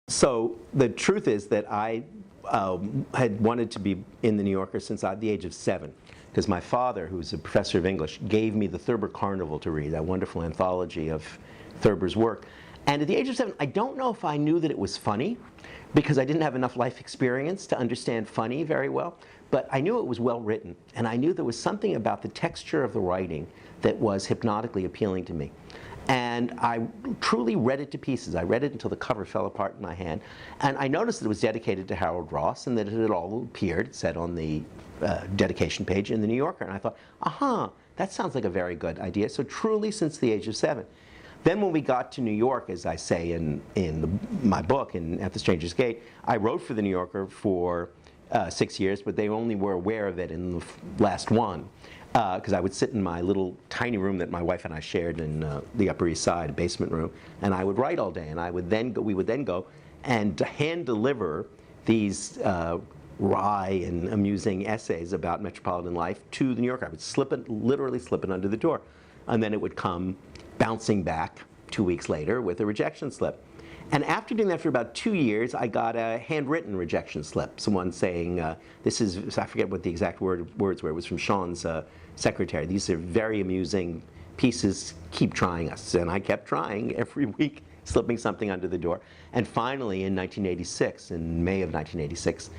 So the truth is that I had wanted to be in the New Yorker since the age of 7, because my father, who's a professor of English, gave me the Thurber Carnival to read, that wonderful anthology of Thurber's work. And at the age of 7, I don't know if I knew that it was funny, because I didn't have enough life experience to understand funny very well, but I knew it was well written, and I knew there was something about the texture of the writing that was hypnotically appealing to me. And I truly read it to pieces. I read it until the cover fell apart in my hand. And I noticed that it was dedicated to Harold Ross and that it had all appeared, said on the dedication page in the New Yorker. And I thought, aha, that sounds like a very good idea. So truly since the age of 7. Then when we got to New York, as I say in my book, At the Stranger's Gate, I wrote for the New Yorker for 6 years, but they only were aware of it in the last one. Because I would sit in my little tiny room that my wife and I shared in the Upper East Side, a basement room, and I would write all day. And we would then go and hand deliver these wry and amusing essays about metropolitan life to the New Yorker. I would literally slip it under the door, and then it would come bouncing back 2 weeks later with a rejection slip. And after doing that for about 2 years, I got a handwritten rejection slip. Someone saying, this is, I forget what the exact words were, it was from Sean's secretary. These are very amusing pieces, keep trying us. And I kept trying every week, slipping something under the door. And finally, in 1986, in May of 1986,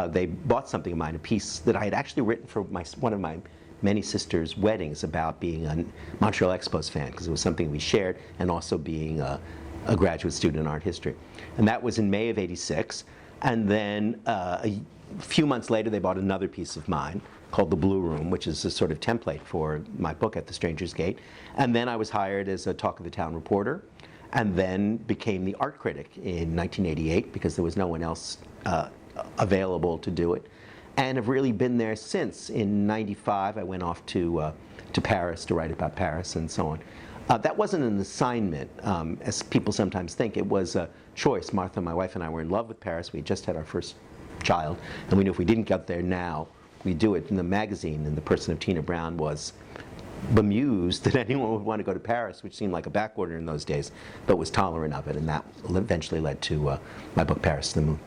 they bought something of mine, a piece that I had actually written for one of my many sisters' weddings about being a Montreal Expos fan, because it was something we shared, and also being a graduate student in art history. And that was in May of '86. And then a few months later, they bought another piece of mine called The Blue Room, which is a sort of template for my book, At the Stranger's Gate. And then I was hired as a Talk of the Town reporter, and then became the art critic in 1988, because there was no one else available to do it. And have really been there since. In '95, I went off to Paris to write about Paris and so on. That wasn't an assignment, as people sometimes think. It was a choice. Martha, my wife, and I were in love with Paris. We had just had our first child, and we knew if we didn't get there now, we'd do it. In the magazine, and the person of Tina Brown was bemused that anyone would want to go to Paris, which seemed like a backwater in those days, but was tolerant of it, and that eventually led to my book, Paris to the Moon.